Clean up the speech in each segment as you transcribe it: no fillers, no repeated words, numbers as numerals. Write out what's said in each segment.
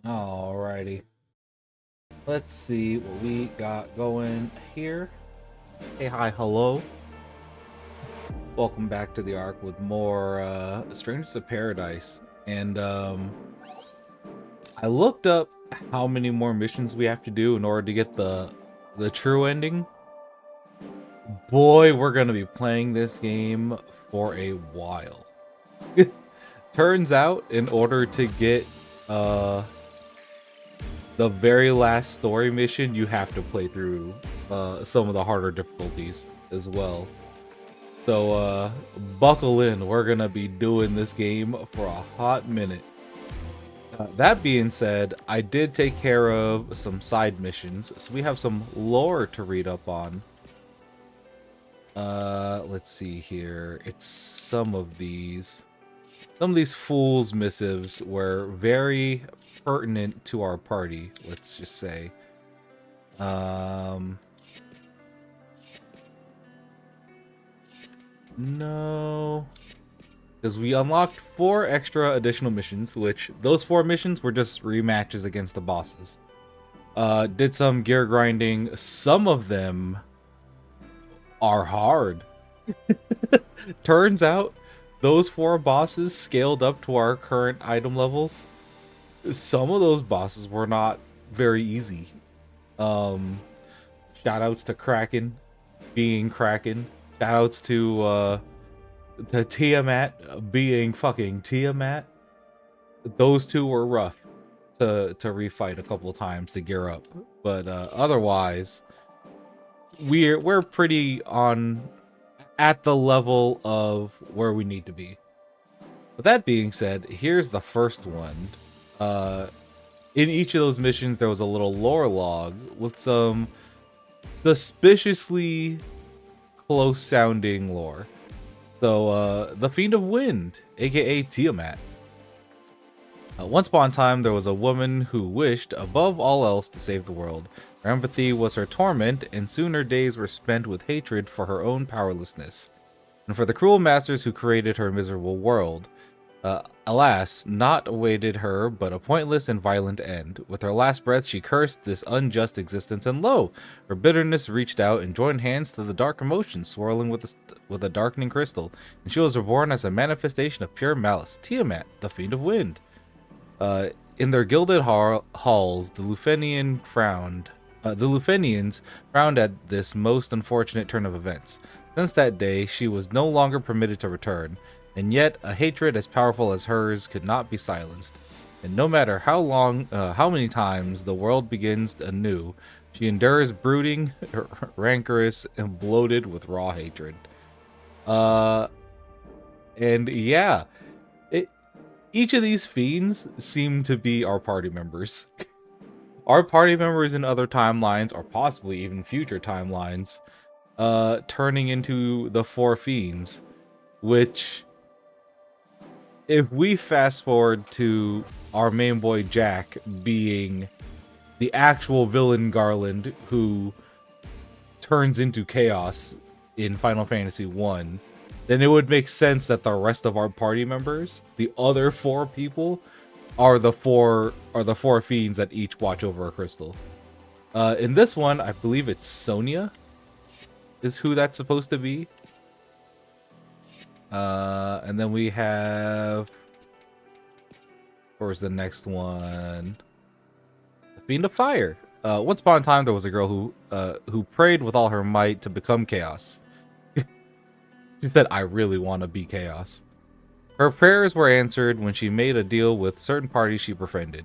Alrighty. Let's see what we got going here. Hey, hi, hello. Welcome back to the Ark with more Strangers of Paradise. And I looked up how many more missions we have to do in order to get the true ending. Boy, we're gonna be playing this game for a while. Turns out, in order to get the very last story mission, you have to play through some of the harder difficulties as well. So buckle in, we're gonna be doing this game for a hot minute. That being said, I did take care of some side missions, so we have some lore to read up on. Let's see here. It's some of these fools' missives were very pertinent to our party, let's just say. No, because we unlocked 4 extra additional missions, which those 4 missions were just rematches against the bosses. Did some gear grinding. Some of them are hard. Turns out those 4 bosses scaled up to our current item level. Some of those bosses were not very easy. Shout outs to Kraken being Kraken. Shout outs to Tiamat being fucking Tiamat. Those two were rough to refight a couple times to gear up, but otherwise we're pretty on at the level of where we need to be. With that being said, here's the first one. In each of those missions, there was a little lore log with some suspiciously close sounding lore. So, the Fiend of Wind, aka Tiamat. Once upon a time, there was a woman who wished, above all else, to save the world. Her empathy was her torment, and soon her days were spent with hatred for her own powerlessness, and for the cruel masters who created her miserable world. Alas, naught awaited her but a pointless and violent end. With her last breath, she cursed this unjust existence, and lo! Her bitterness reached out and joined hands to the dark emotions swirling with a darkening crystal, and she was reborn as a manifestation of pure malice, Tiamat, the Fiend of Wind. In their gilded halls, the Lufenians frowned at this most unfortunate turn of events. Since that day, she was no longer permitted to return. And yet, a hatred as powerful as hers could not be silenced. And no matter how many times the world begins anew, she endures brooding, rancorous, and bloated with raw hatred. And yeah, each of these fiends seem to be our party members. Our party members in other timelines, or possibly even future timelines, turning into the 4 fiends, which, if we fast forward to our main boy Jack being the actual villain Garland who turns into chaos in Final Fantasy 1, then it would make sense that the rest of our party members, the other 4 people, are the four fiends that each watch over a crystal. In this one, I believe it's Sonia is who that's supposed to be. And then we have, where's the next one? The Fiend of Fire. Once upon a time, there was a girl who prayed with all her might to become Chaos. She said, "I really want to be Chaos." Her prayers were answered when she made a deal with certain parties she befriended.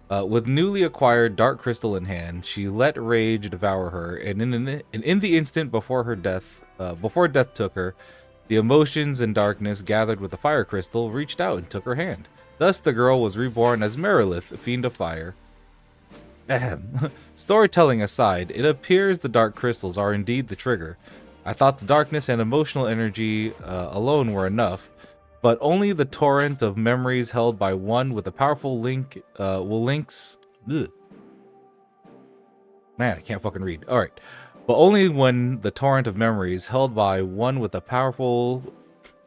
With newly acquired dark crystal in hand, she let rage devour her, and in the instant before death took her, the emotions and darkness gathered with the fire crystal reached out and took her hand. Thus, the girl was reborn as Merilith, Fiend of Fire. Ahem. Storytelling aside, it appears the dark crystals are indeed the trigger. I thought the darkness and emotional energy alone were enough, but only the torrent of memories held by one with a powerful link will links. Ugh. Man, I can't fucking read. All right. But only when the torrent of memories held by one with a powerful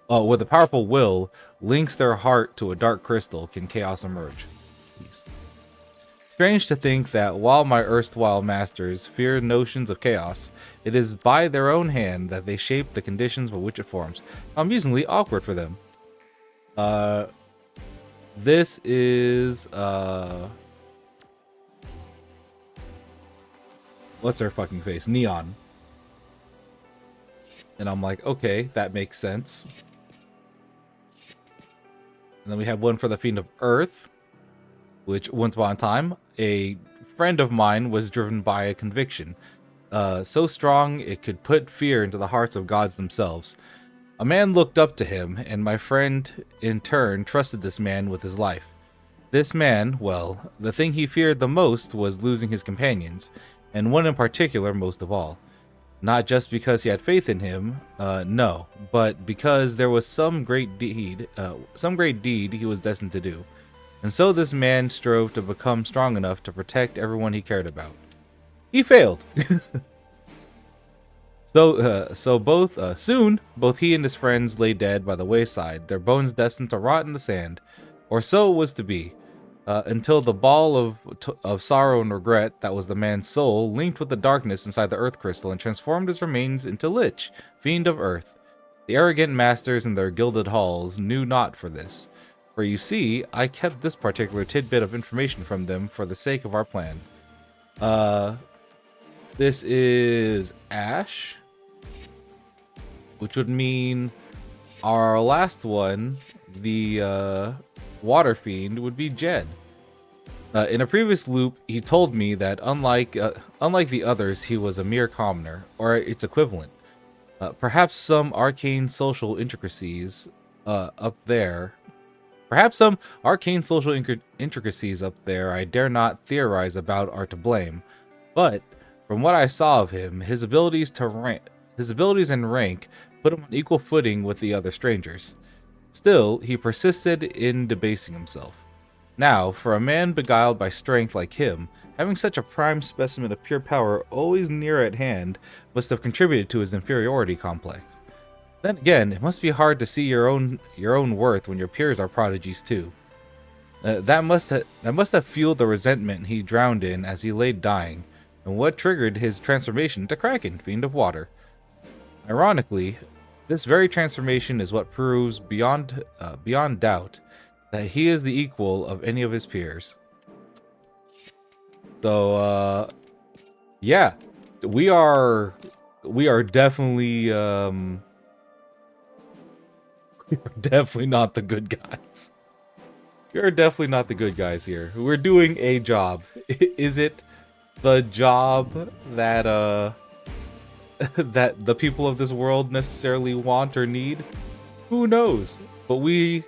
will links their heart to a dark crystal can chaos emerge. Jeez. Strange to think that while my erstwhile masters fear notions of chaos, it is by their own hand that they shape the conditions by which it forms. Amusingly awkward for them. This is what's her fucking face? Neon. And I'm like, okay, that makes sense. And then we have one for the Fiend of Earth, which once upon a time, a friend of mine was driven by a conviction. So strong it could put fear into the hearts of gods themselves. A man looked up to him, and my friend, in turn, trusted this man with his life. This man, well, the thing he feared the most was losing his companions, and one in particular most of all. Not just because he had faith in him, no, but because there was some great deed he was destined to do. And so this man strove to become strong enough to protect everyone he cared about. He failed. Soon, both he and his friends lay dead by the wayside, their bones destined to rot in the sand, or so it was to be, until the ball of sorrow and regret that was the man's soul linked with the darkness inside the earth crystal and transformed his remains into Lich, Fiend of Earth. The arrogant masters in their gilded halls knew not for this, for you see, I kept this particular tidbit of information from them for the sake of our plan. This is Ash, which would mean our last one, the Water Fiend, would be Jed. In a previous loop, he told me that unlike the others, he was a mere commoner, or its equivalent. Perhaps some arcane social intricacies up there I dare not theorize about are to blame, but from what I saw of him, his abilities and rank put him on equal footing with the other strangers. Still, he persisted in debasing himself. Now, for a man beguiled by strength like him, having such a prime specimen of pure power always near at hand must have contributed to his inferiority complex. Then again, it must be hard to see your own worth when your peers are prodigies too. That must have fueled the resentment he drowned in as he lay dying, and what triggered his transformation to Kraken, Fiend of Water. Ironically, this very transformation is what proves beyond doubt that he is the equal of any of his peers. So, yeah, we are definitely definitely not the good guys. We're definitely not the good guys here. We're doing a job. Is it the job that that the people of this world necessarily want or need? Who knows? But we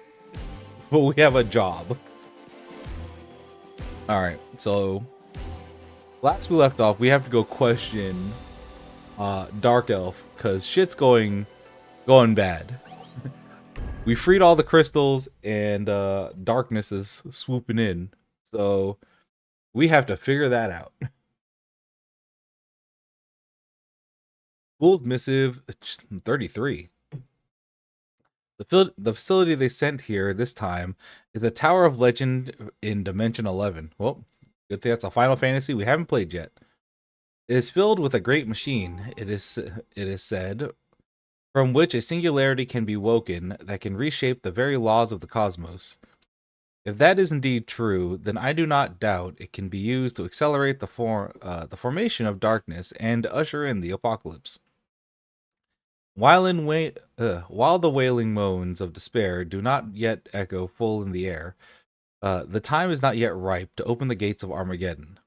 have a job. All right. So last we left off, we have to go question Dark Elf because shit's going bad. We freed all the crystals and darkness is swooping in. So we have to figure that out. Fool's Missive 33. The facility they sent here this time is a Tower of Legend in Dimension 11. Well, good thing that's a Final Fantasy we haven't played yet. It is filled with a great machine, it is said, from which a singularity can be woken that can reshape the very laws of the cosmos. If that is indeed true, then I do not doubt it can be used to accelerate the formation of darkness and usher in the apocalypse. While the wailing moans of despair do not yet echo full in the air, the time is not yet ripe to open the gates of Armageddon.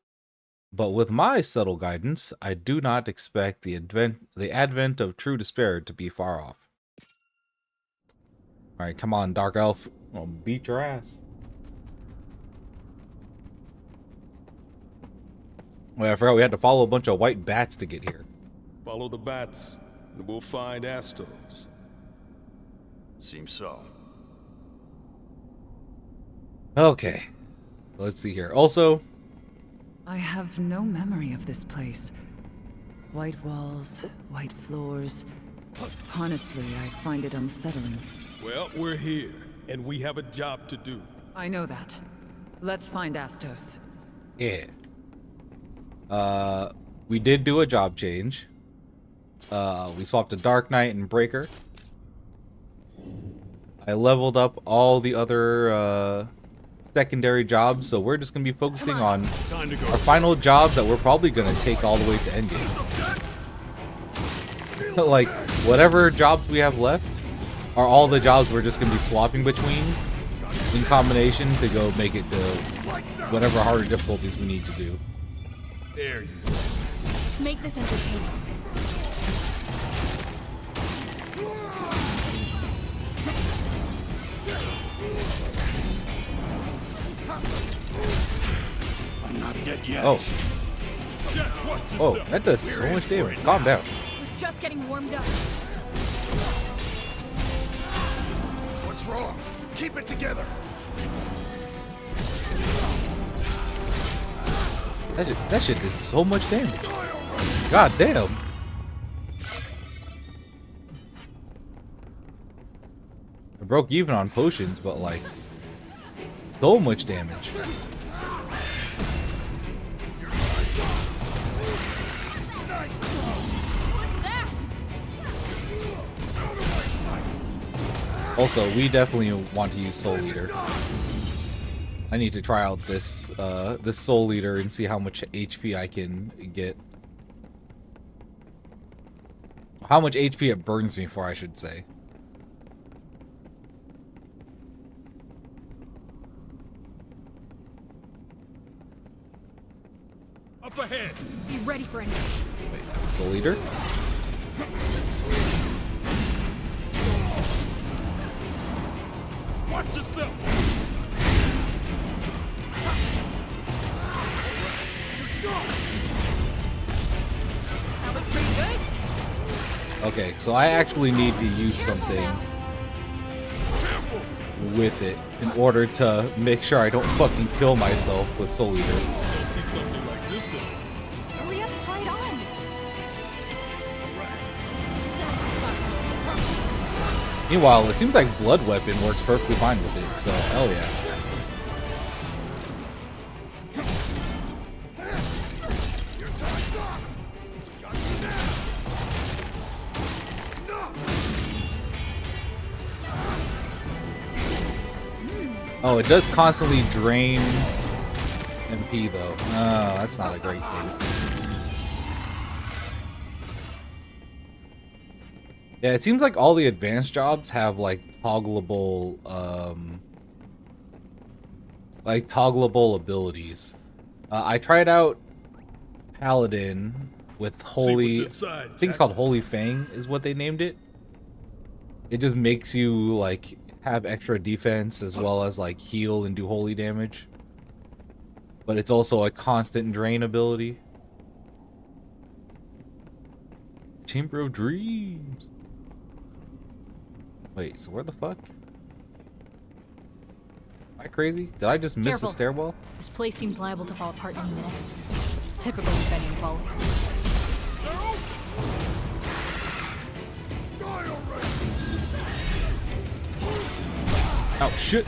But with my subtle guidance, I do not expect the advent of true despair to be far off. Alright, come on, Dark Elf. I'll beat your ass. Wait, I forgot we had to follow a bunch of white bats to get here. Follow the bats, and we'll find Astos. Seems so. Okay. Let's see here. Also, I have no memory of this place. White walls, white floors. Honestly, I find it unsettling. Well, we're here, and we have a job to do. I know that. Let's find Astos. Yeah. We did do a job change. We swapped to Dark Knight and Breaker. I leveled up all the other secondary jobs, so we're just gonna be focusing on our final jobs that we're probably gonna take all the way to endgame. Like, whatever jobs we have left are all the jobs we're just gonna be swapping between in combination to go make it to whatever harder difficulties we need to do. There you go. Let's make this entertaining. I'm not dead yet. Oh, Jack, watch oh, yourself. that does so much damage. Calm down. We're just getting warmed up. What's wrong? Keep it together. That shit did so much damage. God damn. I broke even on potions, but like, so much damage. What's that? Also, we definitely want to use Soul Eater. I need to try out this this Soul Eater and see how much HP I can get. How much HP it burns me for, I should say. Up ahead. Be ready for anything. Wait, Soul Eater? Watch yourself. That was pretty good. Okay, so I actually need to use something with it in order to make sure I don't fucking kill myself with Soul Eater. You'll see something like this. Hurry up and try it on. Meanwhile, it seems like Blood Weapon works perfectly fine with it, so hell yeah. Oh, it does constantly drain MP though. Oh, that's not a great thing. Yeah, it seems like all the advanced jobs have like toggleable abilities. I tried out Paladin with Holy, I inside, think it's called Holy Fang is what they named it. It just makes you like have extra defense as well as like heal and do holy damage. But it's also a constant drain ability. Chamber of Dreams. Wait, so where the fuck? Am I crazy? Did I just miss Careful. the stairwell? This place seems liable to fall apart any minute. Typical defending quality. Oh shit!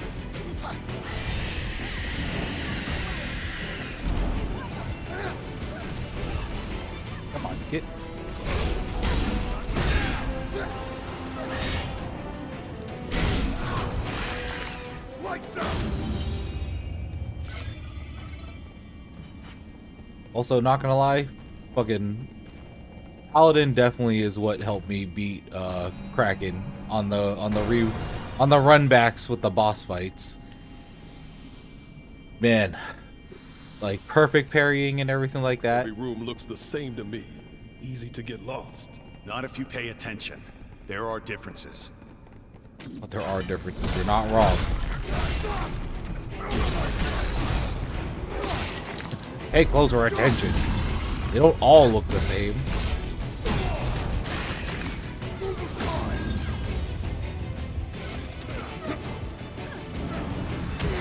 Come on, get. Also, not gonna lie, fucking Paladin definitely is what helped me beat Kraken on the run backs with the boss fights. Man, like perfect parrying and everything like that. Every room looks the same to me. Easy to get lost. Not if you pay attention. There are differences. But there are differences. You're not wrong. Pay closer attention. They don't all look the same.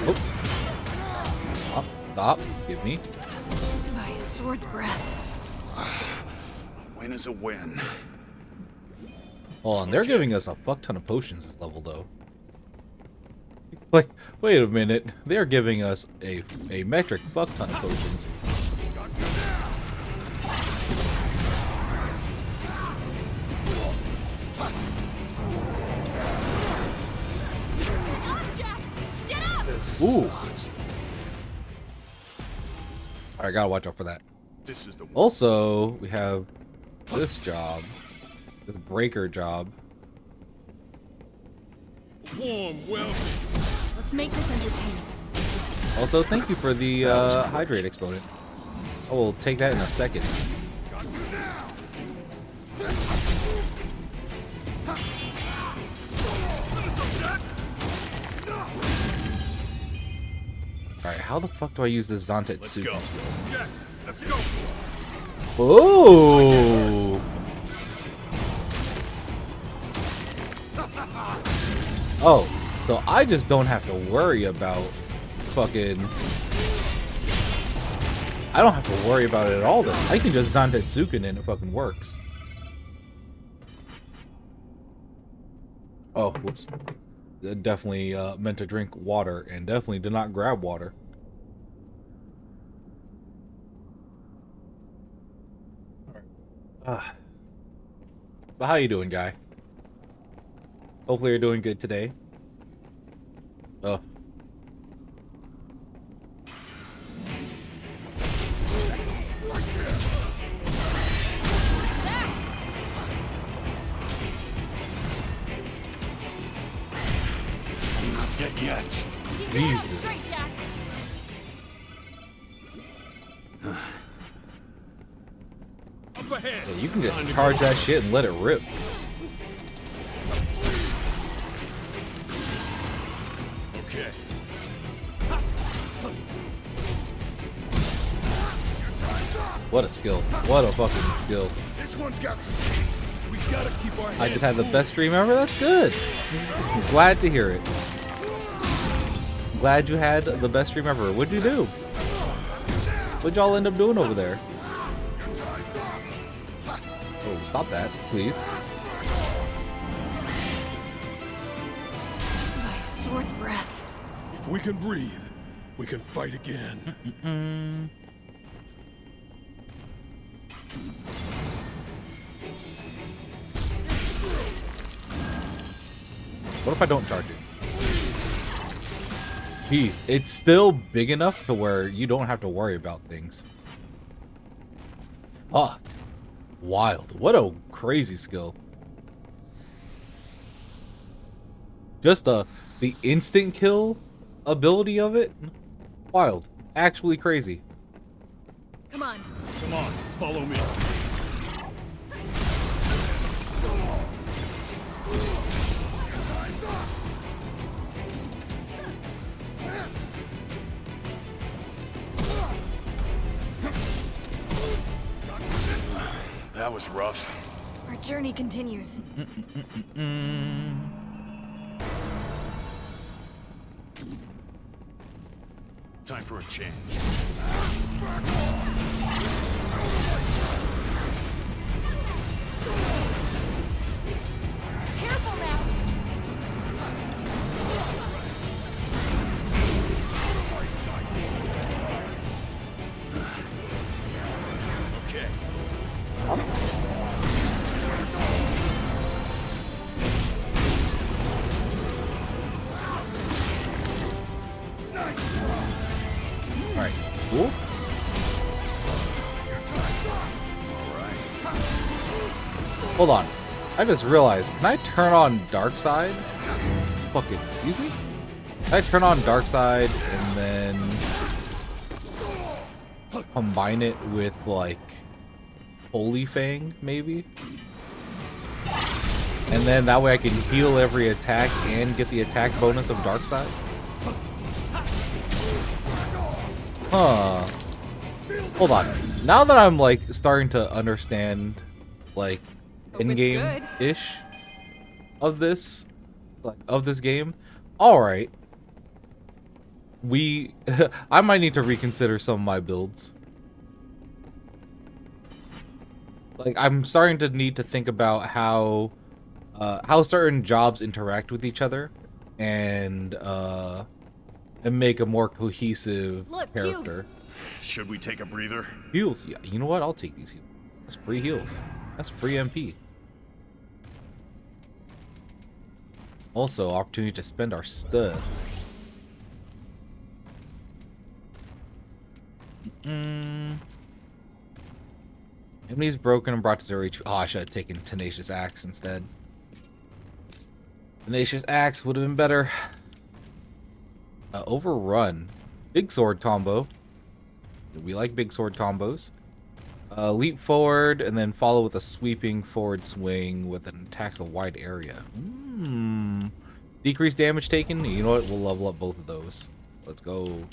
Oh. Stop. Give me. My sword's breath. A win is a win. Hold on, they're giving us a fuck ton of potions this level, though. Like, wait a minute. They're giving us a metric fuck ton of potions. Ooh. Alright, gotta watch out for that. This is the one. Also, we have this job. This breaker job. Warm welcome. Let's make this entertaining. Also, thank you for the hydrate exponent. I will take that in a second. Alright, how the fuck do I use this Zantet Let's suit? go. Jack, let's go. Oh! Oh, so I just don't have to worry about fucking... I don't have to worry about it at all then. I can just Zantetsuken and it fucking works. Oh, whoops. Definitely meant to drink water and definitely did not grab water. Alright. But how you doing, guy? Hopefully you're doing good today. Oh. Not dead yet. Jesus. Straight, Jack. Up ahead. Yeah, you can just charge that shit and let it rip. Okay. What a skill. What a fucking skill. This one's got some teeth. We gotta keep our heads. I just had the best stream ever? That's good. I'm glad to hear it. I'm glad you had the best stream ever. What'd you do? What'd y'all end up doing over there? Oh, stop that, please. My sword's breath. If we can breathe, we can fight again. What if I don't charge it? Jeez, it's still big enough to where you don't have to worry about things. Fuck. Wild. What a crazy skill. Just the instant kill ability of it. Wild. Actually crazy. Come on. Come on, follow me. That was rough. Our journey continues. Time for a change. Careful now. Okay. Alright, cool. Hold on. I just realized, can I turn on Dark Side? Fucking, excuse me? Can I turn on Dark Side and then combine it with, like, Holy Fang, maybe? And then that way I can heal every attack and get the attack bonus of Dark Side? Huh. Hold on. Now that I'm, like, starting to understand, like, Hope it's in-game-ish of this, like, of this game, alright. I might need to reconsider some of my builds. Like, I'm starting to need to think about how certain jobs interact with each other and make a more cohesive Look, character. Should we take a breather? Heals, yeah. You know what? I'll take these heals. That's free heals. That's free MP. Also, opportunity to spend our stuff. Enemies broken and brought to 0 HP. Oh, I should have taken Tenacious Axe instead. Tenacious Axe would have been better. Overrun. Big sword combo. We like big sword combos. Leap forward and then follow with a sweeping forward swing with an attack to a wide area. Decreased damage taken. You know what? We'll level up both of those. Let's go.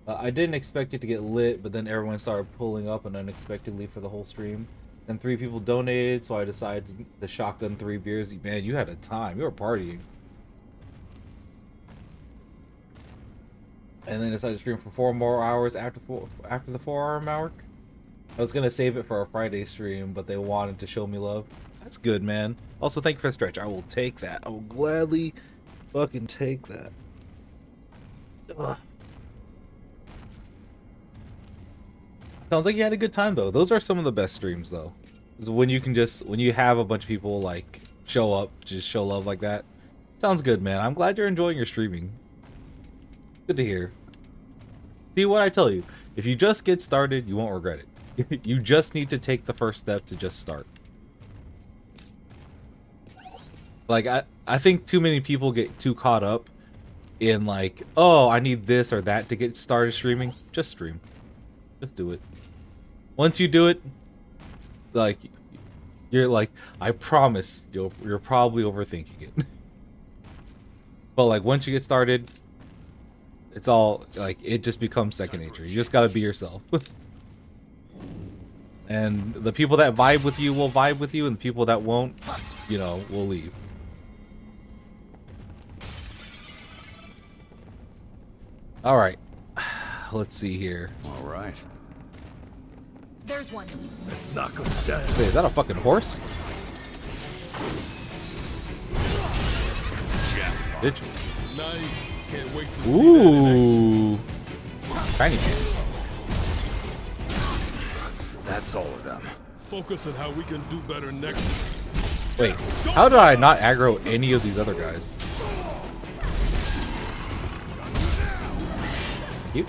I didn't expect it to get lit, but then everyone started pulling up and unexpectedly for the whole stream. Then 3 people donated, so I decided to shotgun 3 beers. Man, you had a time. You were partying. And then decided to stream for 4 more hours after the 4-hour mark. I was gonna save it for a Friday stream, but they wanted to show me love. That's good, man. Also, thank you for the stretch. I will take that. I will gladly fucking take that. Ugh. Sounds like you had a good time though. Those are some of the best streams though. Is when you can just, when you have a bunch of people like show up, just show love like that. Sounds good, man. I'm glad you're enjoying your streaming. Good to hear. See what I tell you. If you just get started, you won't regret it. You just need to take the first step to just start. Like I think too many people get too caught up in like, oh, I need this or that to get started streaming. Just stream. Just do it. Once you do it, like, you're like, I promise you're probably overthinking it. But like once you get started, it's all like, it just becomes second nature. You just gotta be yourself. And the people that vibe with you will vibe with you, and the people that won't, you know, will leave. All right. Let's see here. All right. There's one. Let's knock him down. Wait, is that a fucking horse? Did you? Nice. Can't wait to see that in action. Ooh. Tiny pants. That's all of them. Focus on how we can do better next time. Wait, how did I not aggro any of these other guys? Thank you.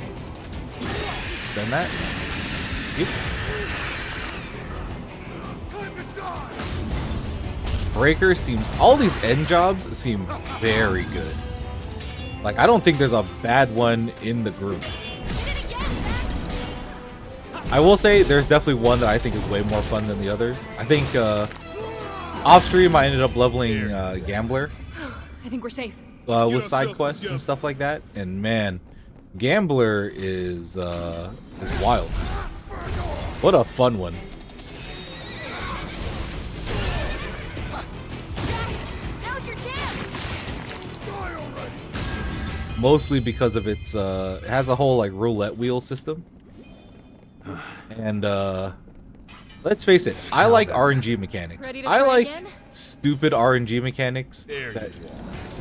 Spend that. Thank you. Breaker seems, all these end jobs seem very good. Like, I don't think there's a bad one in the group. I will say there's definitely one that I think is way more fun than the others. I think off stream I ended up leveling Gambler I think we're safe. with side quests and stuff like that. And man, Gambler is wild. What a fun one. Now's your chance. Mostly because of its it has a whole like roulette wheel system. And let's face it, I like RNG mechanics. Ready to I try like again? stupid RNG mechanics There that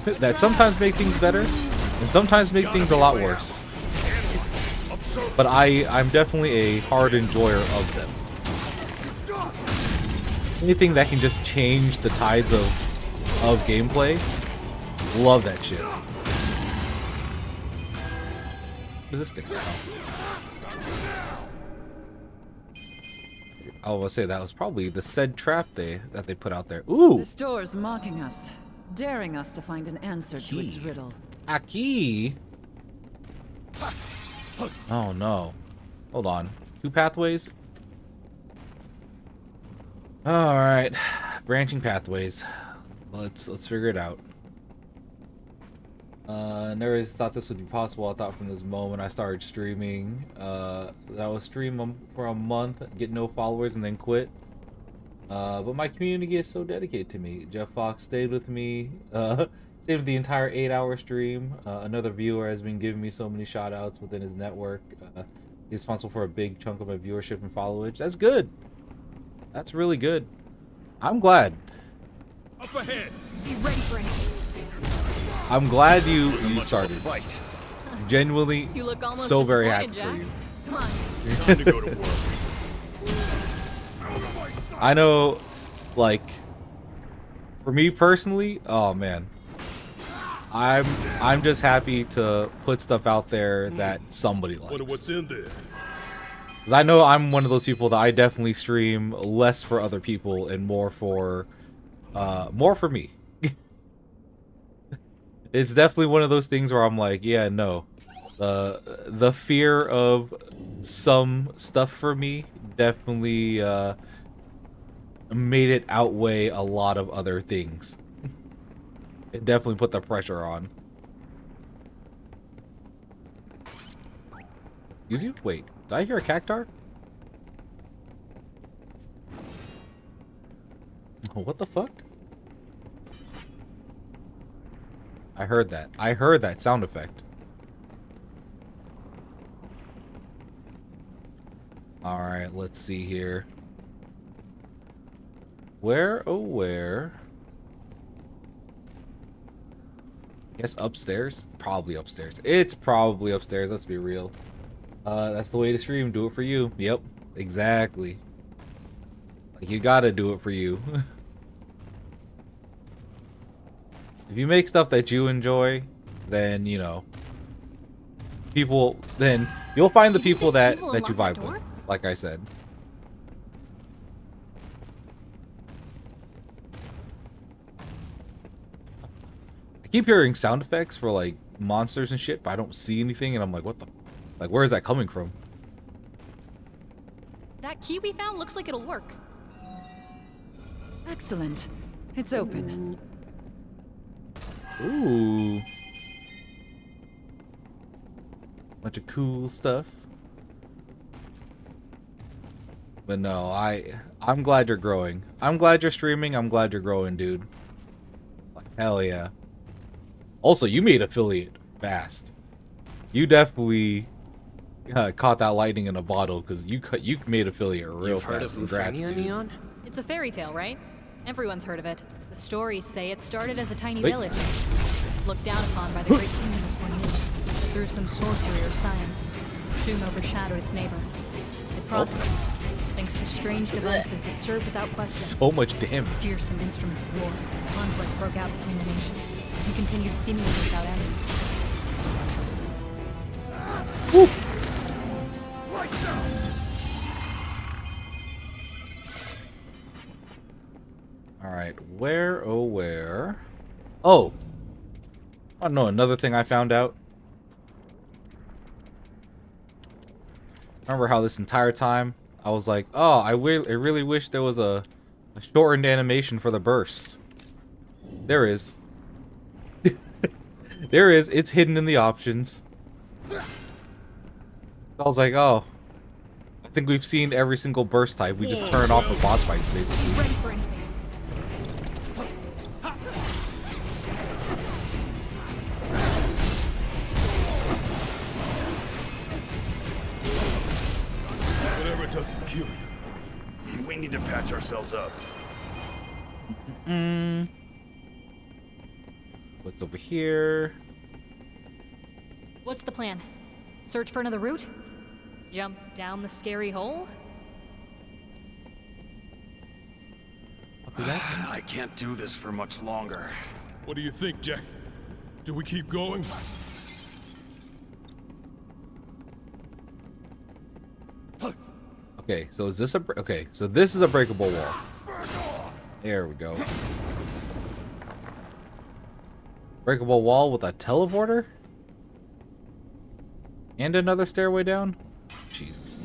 you that sometimes make things better and sometimes make things a lot worse. But I'm definitely a hard enjoyer of them. Anything that can just change the tides of gameplay, love that shit. What is this thing? I will say that was probably the said trap that they put out there. Ooh, This door's mocking us, daring us to find an answer to its Key. riddle. a key. Oh no. Hold on. 2 pathways? Alright. Branching pathways. Let's figure it out. Never thought this would be possible. I thought from this moment I started streaming that I would stream for a month, get no followers, and then quit. But my community is so dedicated to me. Jeff Fox stayed with me, stayed with the entire 8-hour stream. Another viewer has been giving me so many shout outs within his network. He's responsible for a big chunk of my viewership and followage. That's good. That's really good. I'm glad. Up ahead. Be ready for anything. I'm glad you Wasn't much of a started. fight. Genuinely, You look almost so very happy disappointed, for Jack. you. Come on. Time to go to work. I know, like, for me personally, oh man, I'm just happy to put stuff out there that somebody likes. Wonder what's in there. 'Cause I know I'm one of those people that I definitely stream less for other people and more for me. It's definitely one of those things where I'm like, yeah, no. The fear of some stuff for me definitely made it outweigh a lot of other things. It definitely put the pressure on. Excuse you? Wait, did I hear a cactar? Oh, what the fuck? I heard that. I heard that sound effect. Alright, let's see here. Where, oh where? Guess upstairs? Probably upstairs. It's probably upstairs, let's be real. That's the way to stream. Do it for you. Yep, exactly. Like, you gotta do it for you. If you make stuff that you enjoy, then, you know, then you'll find the people that you vibe with, like I said. I keep hearing sound effects for, like, monsters and shit, but I don't see anything, and I'm like, what the... Like, where is that coming from? That key we found looks like it'll work. Excellent. It's open. Ooh. Bunch of cool stuff. But no, I'm glad you're growing. I'm glad you're streaming. I'm glad you're growing, dude. Like, hell yeah. Also, you made affiliate fast. You definitely caught that lightning in a bottle because you made affiliate real You've fast. heard of Congrats, Lufania, dude. Neon? It's a fairy tale, right? Everyone's heard of it. The stories say it started as a tiny Wait. village, looked down upon by the great kingdom of Cornelia, but through some sorcery or science, it soon overshadowed its neighbor. It prospered, thanks to strange devices that served without question. So much damage. Fearsome instruments of war, conflict broke out between the nations, and continued seemingly without end. Alright, where, oh where? Oh! I don't know, another thing I found out. Remember how this entire time, I was like, oh, I really wish there was a shortened animation for the bursts. There is. There is, it's hidden in the options. I was like, oh. I think we've seen every single burst type. We just turn off the boss fights, basically. Ready for anything. Whatever doesn't kill you. We need to patch ourselves up. What's over here? What's the plan? Search for another route? Jump down the scary hole? I can't do this for much longer. What do you think, Jack? Do we keep going? Okay, so is this okay, so this is a breakable wall. There we go. Breakable wall with a teleporter? And another stairway down? Jesus.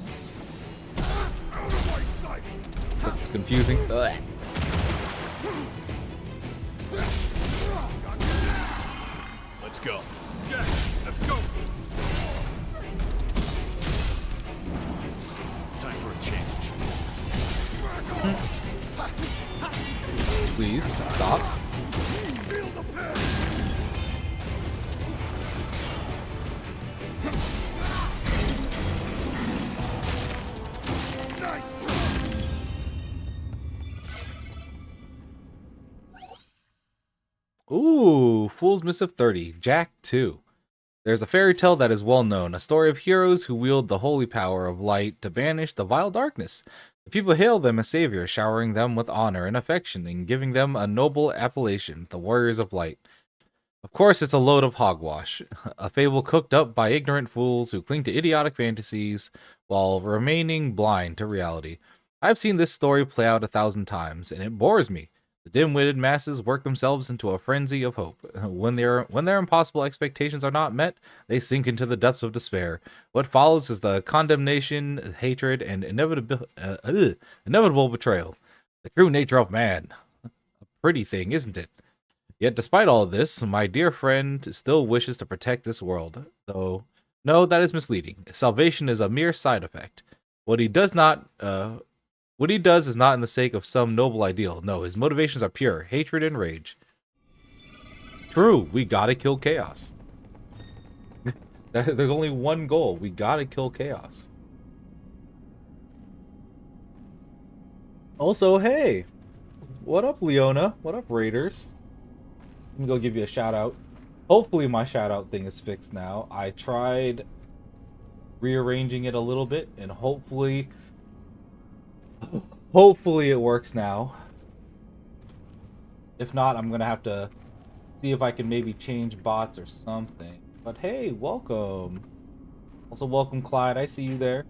That's confusing. Ugh. Let's go. Jack, let's go. Time for a change. Please, stop. Feel the pain. Nice try. Ooh, Fool's Missive 30, Jack 2. There's a fairy tale that is well known, a story of heroes who wield the holy power of light to banish the vile darkness. The people hail them as saviors, showering them with honor and affection and giving them a noble appellation, the Warriors of Light. Of course, it's a load of hogwash, a fable cooked up by ignorant fools who cling to idiotic fantasies while remaining blind to reality. I've seen this story play out 1,000 times, and it bores me. The dim-witted masses work themselves into a frenzy of hope. When their impossible expectations are not met, they sink into the depths of despair. What follows is the condemnation, hatred, and inevitable betrayal. The true nature of man. A pretty thing, isn't it? Yet despite all of this, my dear friend still wishes to protect this world. Though, no, that is misleading. Salvation is a mere side effect. What he does is not in the sake of some noble ideal. No, his motivations are pure hatred and rage. True, we gotta kill chaos. There's only one goal. We gotta kill chaos. Also, hey, what up, Leona? What up, Raiders? Let me go give you a shout out. Hopefully my shout out thing is fixed now. I tried rearranging it a little bit, and hopefully it works now. If not, I'm gonna have to see if I can maybe change bots or something. But hey, welcome. Also welcome, Clyde. I see you there.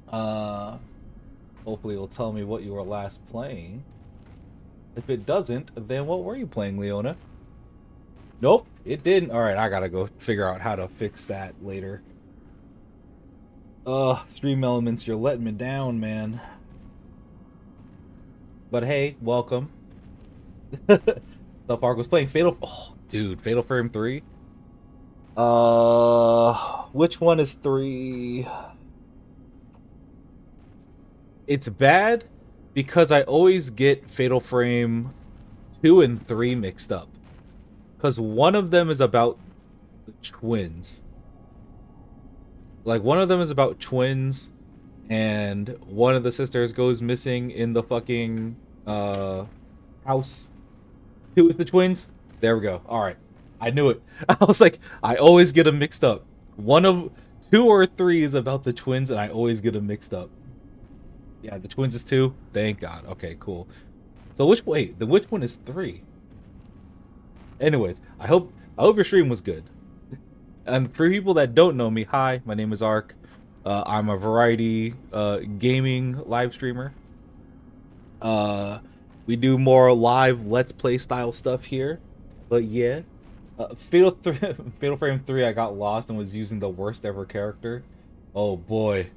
Hopefully it'll tell me what you were last playing. If it doesn't, then what were you playing, Leona? Nope, it didn't. Alright, I gotta go figure out how to fix that later. Stream Elements, you're letting me down, man. But hey, welcome. The Park was playing Fatal... Oh, dude, Fatal Frame 3? Which one is 3? It's bad because I always get Fatal Frame 2 and 3 mixed up. Because one of them is about the twins. Like, one of them is about twins, and one of the sisters goes missing in the fucking house. 2 is the twins? There we go. Alright. I knew it. I was like, I always get them mixed up. 2 or 3 is about the twins, and I always get them mixed up. Yeah, the twins is 2. Thank God. Okay, cool. So which one is 3? Anyways, I hope your stream was good. And for people that don't know me, hi, my name is Ark. I'm a variety gaming live streamer. We do more live Let's Play style stuff here. But yeah, Fatal Frame 3, I got lost and was using the worst ever character. Oh boy.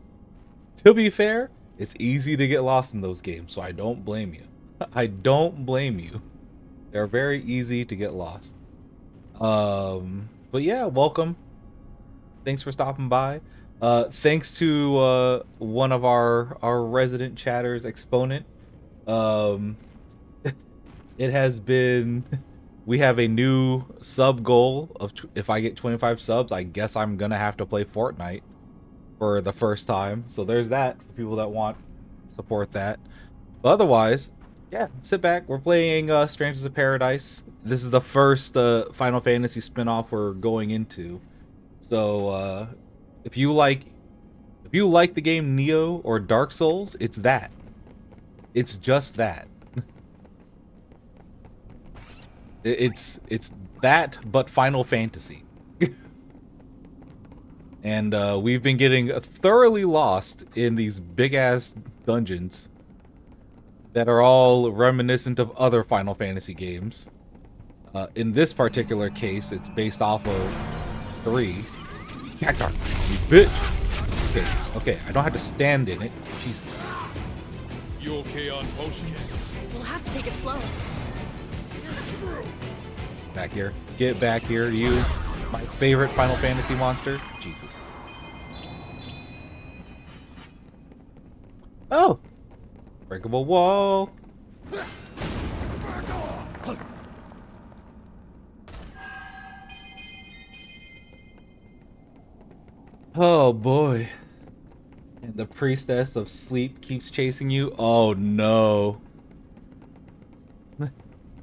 To be fair, it's easy to get lost in those games, so I don't blame you. I don't blame you. They're very easy to get lost. But yeah, welcome. Thanks for stopping by. Thanks to one of our resident chatters, Exponent. It has been... We have a new sub goal of if I get 25 subs, I guess I'm gonna have to play Fortnite for the first time. So there's that for people that want to support that. But otherwise, yeah, sit back. We're playing Strangers of Paradise. This is the first Final Fantasy spin-off we're going into. So if you like the game Neo or Dark Souls, it's that. It's just that. It's that, but Final Fantasy. And we've been getting thoroughly lost in these big-ass dungeons that are all reminiscent of other Final Fantasy games. In this particular case, it's based off of 3. Cactar, you bitch! Okay, I don't have to stand in it. Jesus. You okay on potions? We'll have to take it slow. Back here. Get back here, you. My favorite Final Fantasy monster. Jesus. Oh! Breakable wall. Oh boy. And the priestess of sleep keeps chasing you. Oh no.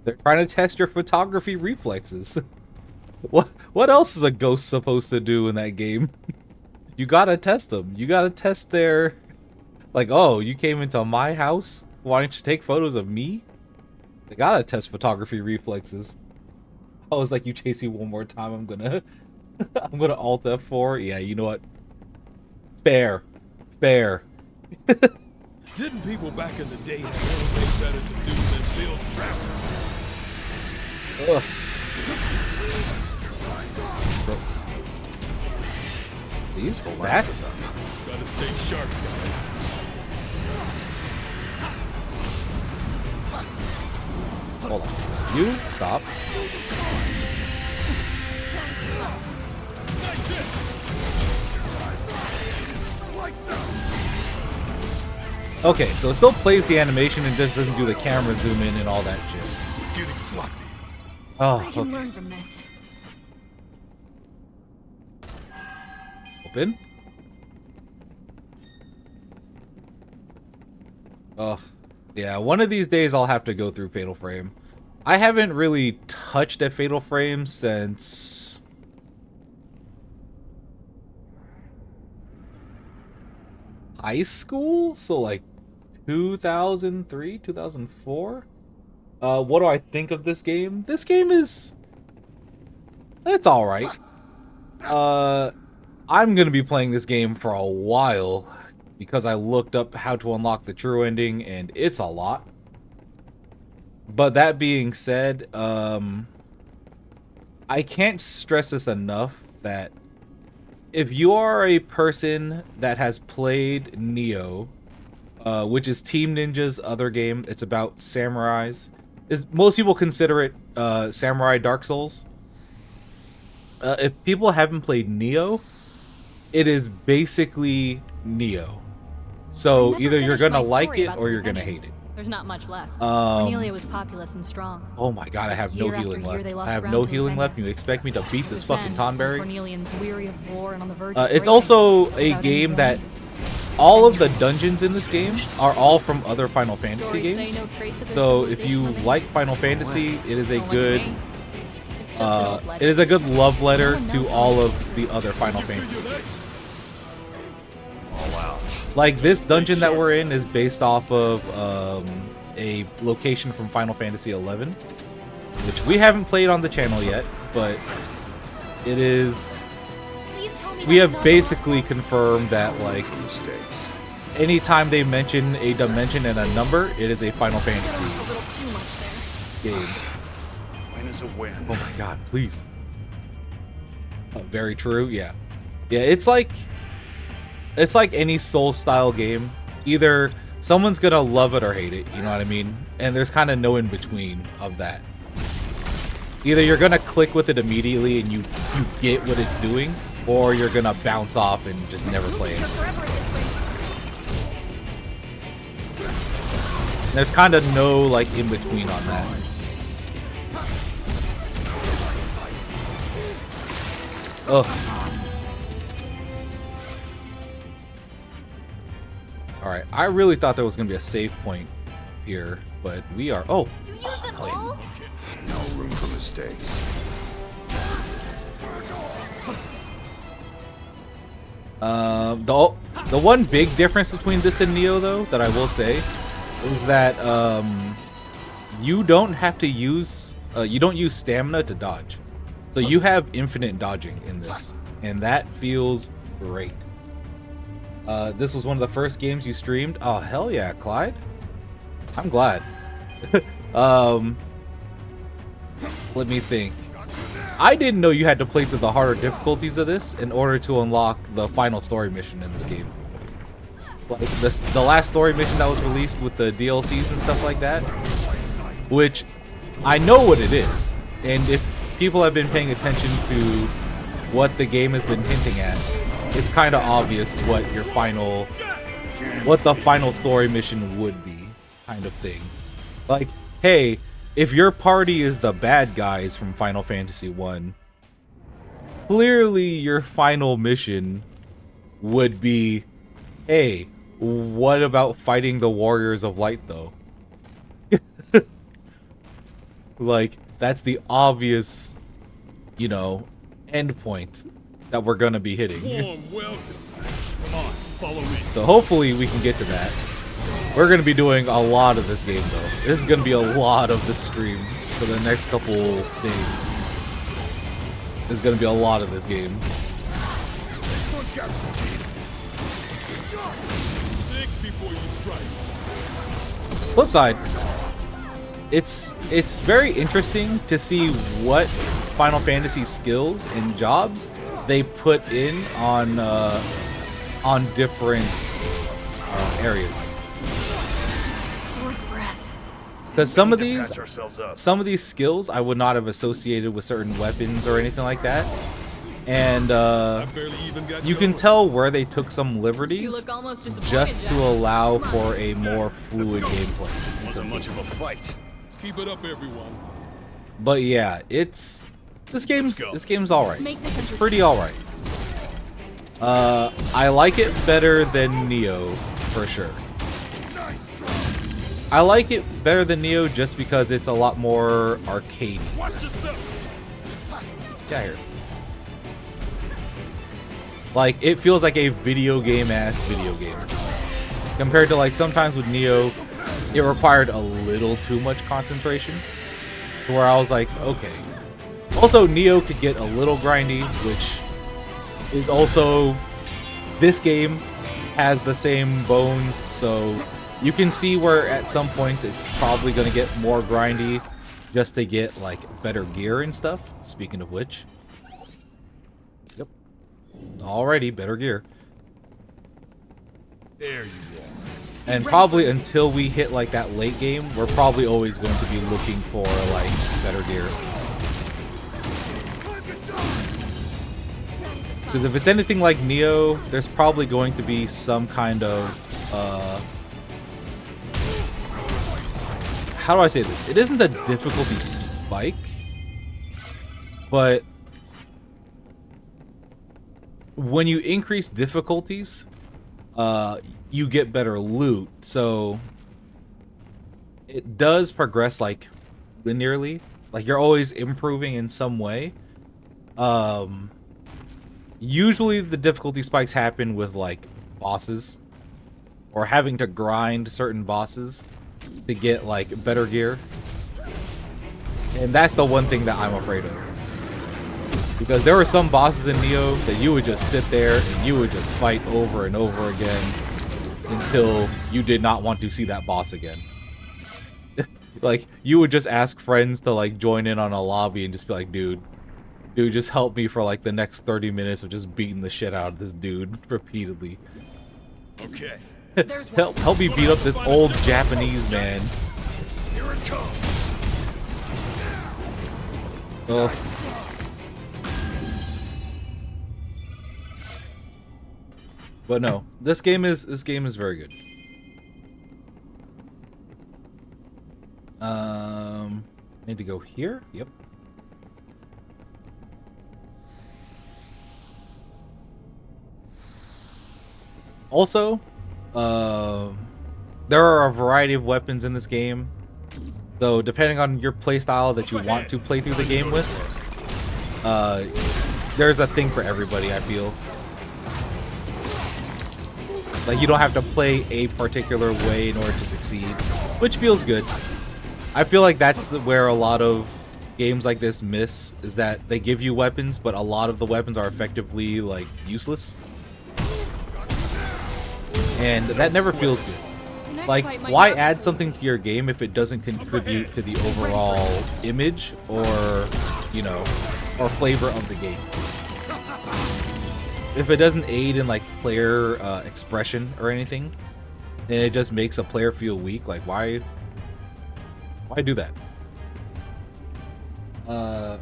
They're trying to test your photography reflexes. What else is a ghost supposed to do in that game? You gotta test them. You gotta test their... Like, oh, you came into my house? Why don't you take photos of me? They gotta test photography reflexes. I was like, you chase you one more time, I'm gonna... I'm gonna Alt F4. Yeah, you know what? Fair. Fair. Didn't people back in the day have anything better to do than build traps? Ugh. These bats? Gotta stay sharp, guys. Hold on. You stop. Okay, so it still plays the animation and just doesn't do the camera zoom in and all that shit. Getting sloppy. Oh, I can okay. learn from this. Open. Oh, yeah. One of these days I'll have to go through Fatal Frame. I haven't really touched a Fatal Frame since... high school? So like 2003, 2004? What do I think of this game? This game is... it's alright. I'm gonna be playing this game for a while because I looked up how to unlock the true ending and it's a lot. But that being said, I can't stress this enough that if you are a person that has played Nioh, which is Team Ninja's other game, it's about samurais. Most people consider it Samurai Dark Souls. If people haven't played Nioh, it is basically Nioh. So either you're gonna like it or you're gonna hate it. There's not much left. Cornelia was populous and strong. Oh my god, I have no Year after healing year, left. they lost I have ground no to healing Avenda. left. You expect me to beat It this was fucking then, when Tonberry? Cornelians, weary of war and on the verge of It's breaking, also a without any game that warning. all of the dungeons in this game are all from other Final Fantasy Stories games. say no trace of their So if civilization you remained. like Final Fantasy, it is a Don't like good me. It's just an old legend. it is a good love letter No one knows to how all it of the other Final Fantasy games. All out. Like this dungeon that we're in is based off of a location from Final Fantasy 11, which we haven't played on the channel yet, but it is. Please tell me We that's have not basically confirmed that like Mistakes. anytime they mention a dimension and a number, it is a Final Fantasy a little too much there. game. Win is a win. Oh my god, please. Very true, yeah. Yeah, it's like any Soul style game. Either someone's gonna love it or hate it, you know what I mean? And there's kind of no in between of that. Either you're gonna click with it immediately and you get what it's doing, or you're gonna bounce off and just never play it. You're forever at this rate. And there's kind of no like in between on that. Oh. Alright, I really thought there was going to be a save point here, but we are... Oh! You use them all? No room for mistakes. The one big difference between this and Nioh, though, that I will say, is that you don't have to use... you don't use stamina to dodge. So you have infinite dodging in this, and that feels great. This was one of the first games you streamed. Oh, hell yeah, Clyde. I'm glad. Let me think. I didn't know you had to play through the harder difficulties of this in order to unlock the final story mission in this game. Like the last story mission that was released with the DLCs and stuff like that, which I know what it is. And if people have been paying attention to what the game has been hinting at, it's kind of obvious what the final story mission would be, kind of thing. Like, hey, if your party is the bad guys from Final Fantasy 1, clearly your final mission would be, hey, what about fighting the Warriors of Light, though? Like, that's the obvious, you know, end point that we're gonna be hitting. Warm welcome. Come on, follow me. So hopefully we can get to that. We're gonna be doing a lot of this game though. This is gonna be a lot of the stream for the next couple days. There's gonna be a lot of this game. This one's got some teeth. Think before you strike. Flip side, it's very interesting to see what Final Fantasy skills and jobs they put in on different areas. Sword breath. Because some of We need to these patch ourselves up. skills I would not have associated with certain weapons or anything like that, and I barely even got you can going. tell where they took some You liberties look almost disappointed. just to Jack. allow for a more fluid gameplay. in Wasn't some much cases. of a fight. Keep it up, everyone. But yeah, this game's all right. Let's make this It's pretty all right. I like it better than Neo for sure. Nice try. I like it better than Neo just because it's a lot more arcade. Watch yourself. Get out here. Like, it feels like a video game compared to like sometimes with Neo it required a little too much concentration to where I was like, okay. Also, Neo could get a little grindy, which is also, this game has the same bones, so you can see where at some points it's probably going to get more grindy just to get like better gear and stuff. Speaking of which, yep, alrighty, better gear. There you are. And probably until we hit like that late game, we're probably always going to be looking for like better gear. Because if it's anything like Neo, there's probably going to be some kind of how do I say this? It isn't a difficulty spike, but when you increase difficulties, you get better loot, so it does progress like linearly, like you're always improving in some way. Usually the difficulty spikes happen with like bosses or having to grind certain bosses to get like better gear, and that's the one thing that I'm afraid of, because there were some bosses in Neo that you would just sit there and you would just fight over and over again until you did not want to see that boss again. Like, you would just ask friends to like join in on a lobby and just be like, dude, just help me for like the next 30 minutes of just beating the shit out of this dude repeatedly. Okay. There's one. help me beat up this old Japanese man. Here it comes. Ugh. But no, this game is very good. Need to go here? Yep. Also, there are a variety of weapons in this game. So depending on your playstyle that you want to play through the game with, there's a thing for everybody, I feel. Like, you don't have to play a particular way in order to succeed, which feels good. I feel like that's where a lot of games like this miss, is that they give you weapons, but a lot of the weapons are effectively like useless. And that never feels good. The next Like, fight might why not be add so something to your game if it doesn't contribute to the overall image or, you know, or flavor of the game? If it doesn't aid in like player expression or anything, and it just makes a player feel weak, like why do that? I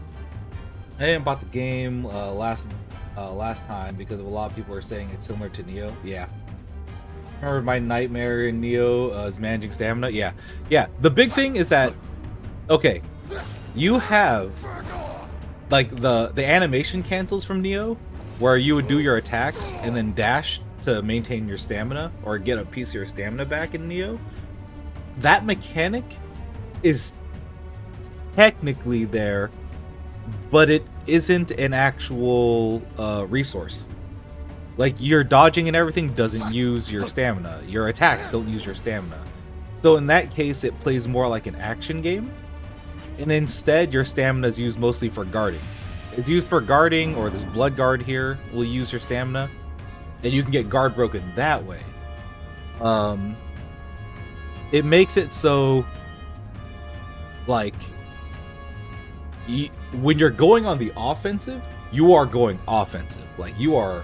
didn't bought the game last time because of a lot of people are saying it's similar to Neo. Yeah. Remember my nightmare in Neo is managing stamina? Yeah. Yeah. The big thing is that, okay, you have like the animation cancels from Neo, where you would do your attacks and then dash to maintain your stamina or get a piece of your stamina back in Neo. That mechanic is technically there, but it isn't an actual resource. Like, your dodging and everything doesn't use your stamina. Your attacks don't use your stamina. So in that case, it plays more like an action game. And instead, your stamina is used mostly for guarding. It's used for guarding, or this blood guard here will use your stamina. And you can get guard broken that way. It makes it so, like, when you're going on the offensive, you are going offensive. Like, you are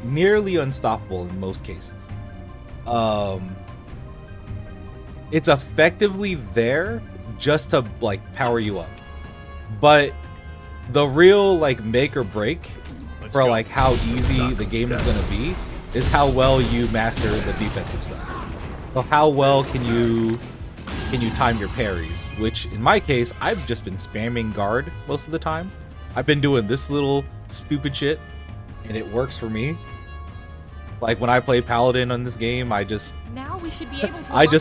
nearly unstoppable in most cases. It's effectively there just to, like, power you up. But the real, like, make or break for like how easy the game is going to be is how well you master the defensive stuff. So how well can you time your parries, which in my case, I've just been spamming guard most of the time. I've been doing this little stupid shit and it works for me. Like when I play Paladin on this game, I just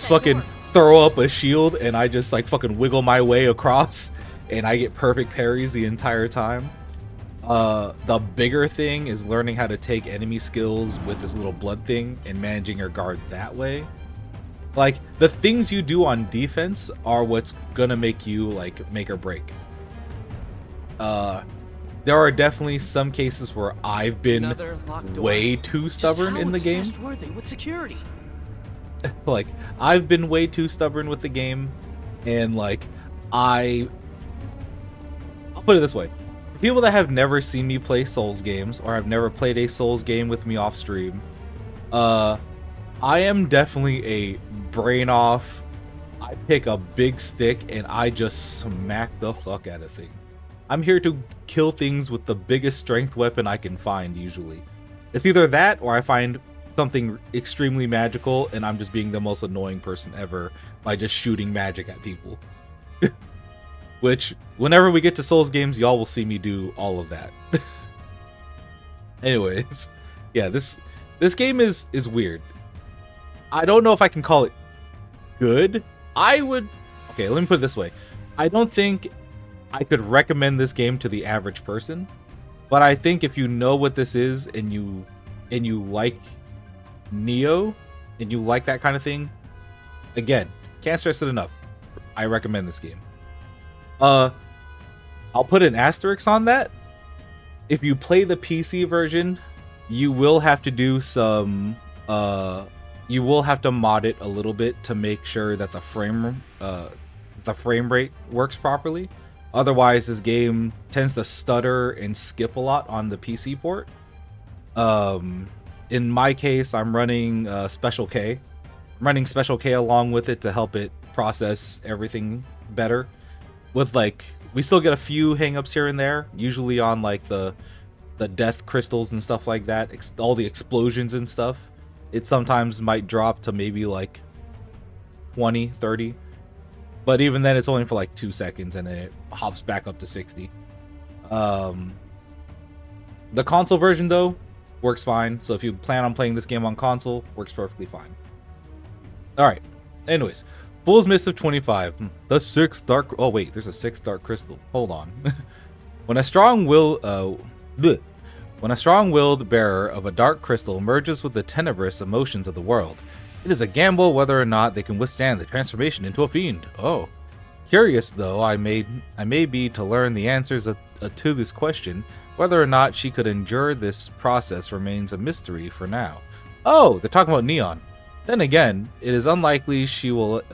fucking throw up a shield and I just like fucking wiggle my way across and I get perfect parries the entire time. The bigger thing is learning how to take enemy skills with this little blood thing and managing your guard that way. Like, the things you do on defense are what's gonna make you, like, make or break. There are definitely some cases where I've been way too stubborn in the game. With security? Like, I've been way too stubborn with the game, and, like, I'll put it this way. For people that have never seen me play Souls games, or have never played a Souls game with me off stream, I am definitely a brain off. I pick a big stick and I just smack the fuck out of things. I'm here to kill things with the biggest strength weapon I can find, usually. It's either that or I find something extremely magical and I'm just being the most annoying person ever by just shooting magic at people. Which, whenever we get to Souls games, y'all will see me do all of that. Anyways, yeah, this game is weird. I don't know if I can call it good. Okay, let me put it this way. I don't think I could recommend this game to the average person, but I think if you know what this is and you like Neo and you like that kind of thing, again, can't stress it enough. I recommend this game. I'll put an asterisk on that. If you play the PC version, you will have to do some you will have to mod it a little bit to make sure that the frame rate works properly. Otherwise, this game tends to stutter and skip a lot on the PC port. In my case, I'm running Special K. I'm running Special K along with it to help it process everything better. With like, we still get a few hangups here and there, usually on like the death crystals and stuff like that, all the explosions and stuff. It sometimes might drop to maybe like 20, 30. But even then, it's only for like 2 seconds and then it hops back up to 60. The console version, though, works fine. So if you plan on playing this game on console, works perfectly fine. Alright. Anyways. Fool's Missive 25. The sixth dark... Oh, wait. There's a sixth dark crystal. Hold on. When a strong-willed bearer of a dark crystal merges with the tenebrous emotions of the world, it is a gamble whether or not they can withstand the transformation into a fiend. Oh. Curious, though, I may be to learn the answers to this question. Whether or not she could endure this process remains a mystery for now. Oh, they're talking about Neon. Then again, it is unlikely she would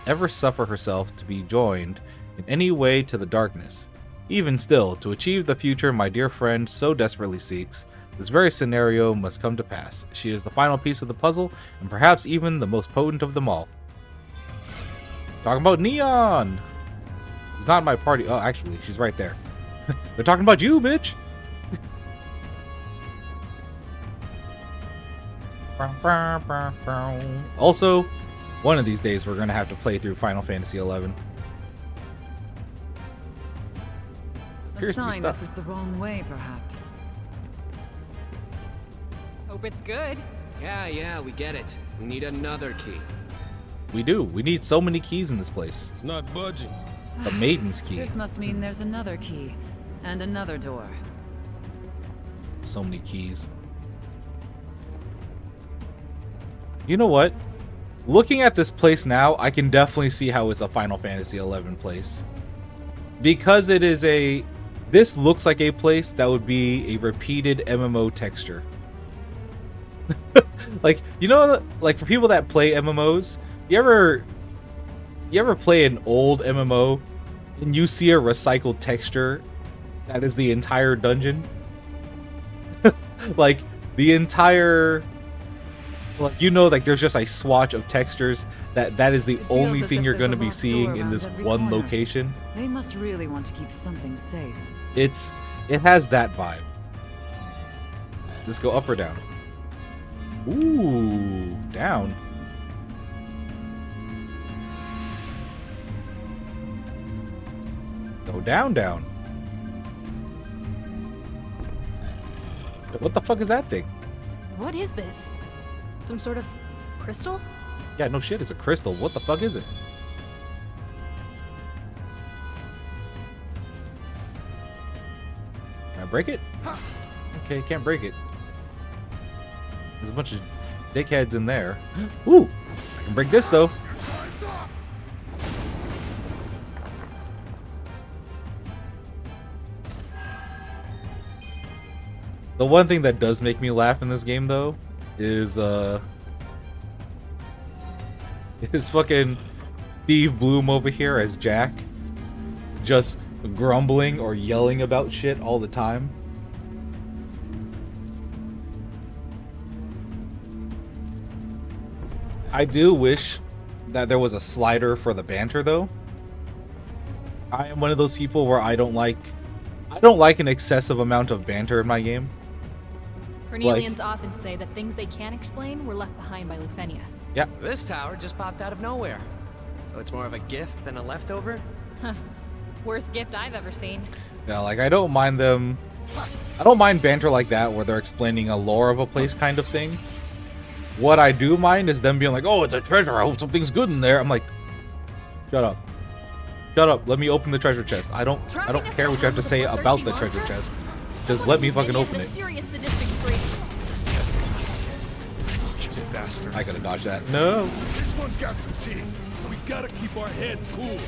ever suffer herself to be joined in any way to the darkness. Even still, to achieve the future my dear friend so desperately seeks, this very scenario must come to pass. She is the final piece of the puzzle, and perhaps even the most potent of them all. Talking about Neon! She's not in my party. Oh, actually, she's right there. They're talking about you, bitch! Also, one of these days we're going to have to play through Final Fantasy XI. A sign this is the wrong way, perhaps. Hope it's good. Yeah, we get it. We need another key. We do. We need so many keys in this place. It's not budging. The maiden's key. This must mean there's another key. And another door. So many keys. You know what? Looking at this place now, I can definitely see how it's a Final Fantasy XI place. Because it is a... This looks like a place that would be a repeated MMO texture. Like, you know, like for people that play MMOs, you ever play an old MMO and you see a recycled texture that is the entire dungeon? Like the entire, like, you know, like there's just a swatch of textures that is the only feels as thing if you're there's going to a be locked seeing door in around this every one corner. location. They must really want to keep something safe. It has that vibe. Let's go up or down. Ooh, down. Go down, down. What the fuck is that thing? What is this? Some sort of crystal? Yeah, no shit, it's a crystal. What the fuck is it? Can I break it? Okay, can't break it. There's a bunch of dickheads in there. Ooh, I can break this though. The one thing that does make me laugh in this game though is fucking Steve Bloom over here as Jack, just grumbling or yelling about shit all the time. I do wish that there was a slider for the banter though. I am one of those people where I don't like an excessive amount of banter in my game. Cornelians often say that things they can't explain were left behind by Lufenia. Yeah. This tower just popped out of nowhere. So it's more of a gift than a leftover? Worst gift I've ever seen. Yeah, like I don't mind banter like that where they're explaining a lore of a place kind of thing. What I do mind is them being like, oh, it's a treasure, I hope something's good in there. I'm like, shut up. Shut up, let me open the treasure chest. I don't care what you have to say about the treasure chest. Just let me fucking open it. Serious sadistic streak. Testing us. Just bastards. I gotta dodge that. No. This one's got some teeth. We gotta keep our heads cool.